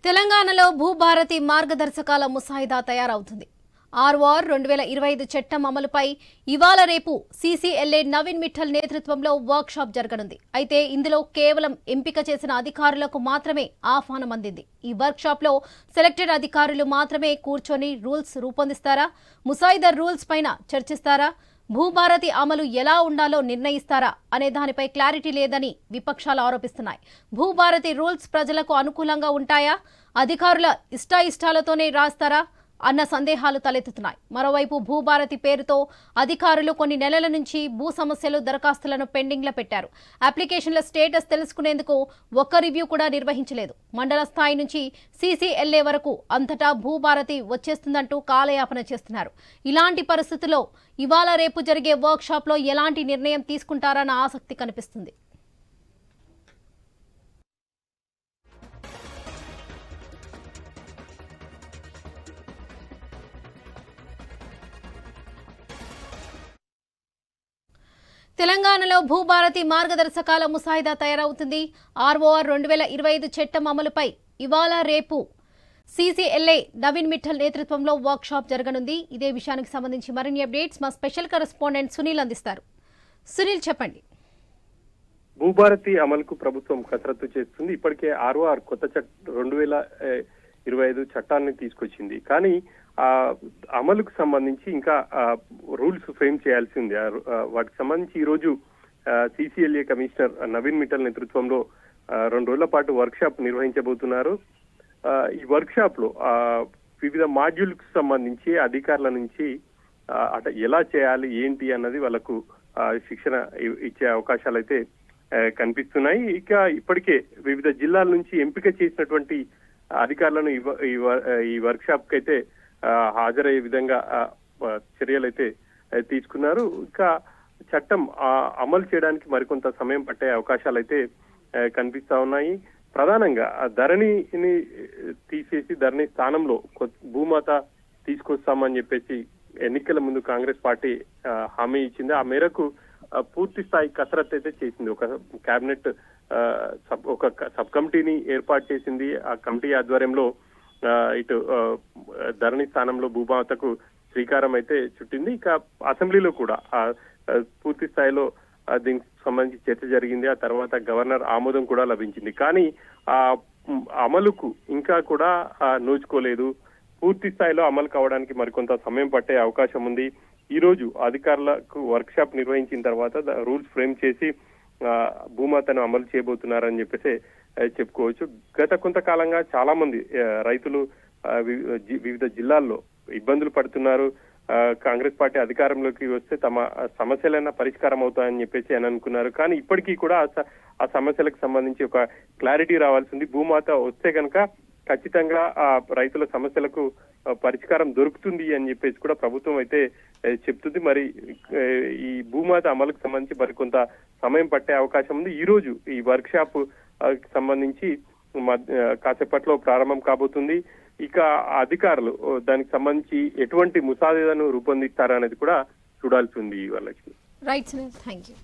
తెలంగాణలో భూభారతి మార్గదర్శకాల ముసాయిదా తయారవుతుంది. ఆర్ఓఆర్ 2025 చట్టం అమలుపై ఇవాళ రేపు సీసీఎల్ఏ నవీన్ మిఠల్ నేతృత్వంలో వర్క్షాప్ జరగనుంది. అయితే ఇందులో కేవలం ఎంపిక చేసిన అధికారులకు మాత్రమే ఆహ్వానం అందింది. ఈ వర్క్షాప్లో సెలెక్టెడ్ అధికారులు మాత్రమే కూర్చొని రూల్స్ రూపొందిస్తారా, ముసాయిదా రూల్స్ పైన చర్చిస్తారా, భూభారతి అమలు ఎలా ఉండాలో నిర్ణయిస్తారా అనే దానిపై క్లారిటీ లేదని విపక్షాలు ఆరోపిస్తున్నాయి. భూభారతి రూల్స్ ప్రజలకు అనుకూలంగా ఉంటాయా, అధికారుల ఇష్టాయిష్టాలతోనే రాస్తారా అన్న సందేహాలు తలెత్తుతున్నాయి. మరోవైపు భూభారతి పేరుతో అధికారులు కొన్ని నెలల నుంచి భూ సమస్యలు దరఖాస్తులను పెండింగ్లో పెట్టారు. అప్లికేషన్ల స్టేటస్ తెలుసుకునేందుకు ఒక్క రివ్యూ కూడా నిర్వహించలేదు. మండల స్థాయి నుంచి సీసీఎల్ఏ వరకు అంతటా భూభారతి వచ్చేస్తుందంటూ కాలయాపన చేస్తున్నారు. ఇలాంటి పరిస్థితుల్లో ఇవాళ రేపు జరిగే వర్క్షాప్లో ఎలాంటి నిర్ణయం తీసుకుంటారన్న ఆసక్తి కనిపిస్తుంది. తెలంగాణలో భూభారతి మార్గదర్శకాల ముసాయిదా తయారవుతుంది. ఆర్ఓఆర్ 2025 చట్టం అమలుపై ఇవాళ రేపు సీసీఎల్ఏ నవీన్ మిఠల్ నేతృత్వంలో వర్క్షాప్ జరగనుంది. ఇదే విషయానికి సంబంధించి మరిన్ని అప్డేట్స్ మా స్పెషల్ కరెస్పాండెంట్ సునీల్ అందిస్తారు. సునీల్, చెప్పండి. భూభారతి అమలుకు ప్రభుత్వం కసరత్తు చేస్తుంది. ఇప్పటికే ఆర్ఓఆర్ కొత్త 2025 చట్టాన్ని తీసుకొచ్చింది. కానీ అమలుకు సంబంధించి ఇంకా రూల్స్ ఫ్రేమ్ చేయాల్సి ఉంది. వాటికి సంబంధించి ఈ రోజు సీసీఎల్ఏ కమిషనర్ నవీన్ మిఠల్ నేతృత్వంలో 2 రోజుల పాటు వర్క్ షాప్ నిర్వహించబోతున్నారు. ఈ వర్క్ షాప్ లో వివిధ మాడ్యూల్స్ సంబంధించి అధికారుల నుంచి ఎలా చేయాలి ఏంటి అన్నది వాళ్ళకు శిక్షణ ఇచ్చే అవకాశాలు అయితే కనిపిస్తున్నాయి. ఇక ఇప్పటికే వివిధ జిల్లాల నుంచి ఎంపిక చేసినటువంటి అధికారులను ఈ వర్క్ షాప్ కి అయితే హాజరయ్యే విధంగా చర్యలు అయితే తీసుకున్నారు. ఇంకా చట్టం అమలు చేయడానికి మరికొంత సమయం పట్టే అవకాశాలు అయితే కనిపిస్తా ఉన్నాయి. ప్రధానంగా ధరణిని తీసేసి ధరణి స్థానంలో భూమాత తీసుకొస్తామని చెప్పేసి ఎన్నికల ముందు కాంగ్రెస్ పార్టీ హామీ ఇచ్చింది. ఆ మేరకు పూర్తి స్థాయి కసరత్తు అయితే చేసింది. ఒక కేబినెట్ ఒక సబ్ కమిటీని ఏర్పాటు చేసింది. ఆ కమిటీ ఆధ్వర్యంలో ఇటు ధరణి స్థానంలో భూమాతకు శ్రీకారం అయితే చుట్టింది. ఇక అసెంబ్లీలో కూడా పూర్తి స్థాయిలో దీనికి సంబంధించి చర్చ జరిగింది. ఆ తర్వాత గవర్నర్ ఆమోదం కూడా లభించింది. కానీ ఆ అమలుకు ఇంకా కూడా నోచుకోలేదు. పూర్తి స్థాయిలో అమలు కావడానికి మరికొంత సమయం పట్టే అవకాశం ఉంది. ఈ రోజు అధికారులకు వర్క్ షాప్ నిర్వహించిన తర్వాత రూల్స్ ఫ్రేమ్ చేసి భూమాతను అమలు చేయబోతున్నారని చెప్పేసి చెప్పుకోవచ్చు. గత కొంతకాలంగా చాలా మంది రైతులు వివిధ జిల్లాల్లో ఇబ్బందులు పడుతున్నారు. కాంగ్రెస్ పార్టీ అధికారంలోకి వస్తే తమ సమస్యలైనా పరిష్కారం అవుతాయని చెప్పేసి అని అనుకున్నారు. కానీ ఇప్పటికీ కూడా ఆ సమస్యలకు సంబంధించి ఒక క్లారిటీ రావాల్సి ఉంది. భూమాత వస్తే కనుక ఖచ్చితంగా ఆ రైతుల సమస్యలకు పరిష్కారం దొరుకుతుంది అని చెప్పేసి కూడా ప్రభుత్వం అయితే చెప్తుంది. మరి ఈ భూమాత అమలుకు సంబంధించి మరికొంత సమయం పట్టే అవకాశం ఉంది. ఈ రోజు ఈ వర్క్ షాప్ సంబంధించి కాసేపట్లో ప్రారంభం కాబోతుంది. ఇక అధికారులు దానికి సంబంధించి ఎటువంటి ముసాయిదాను రూపొందిస్తారనేది కూడా చూడాల్సి ఉంది. వాళ్ళకి రైట్, థ్యాంక్ యూ.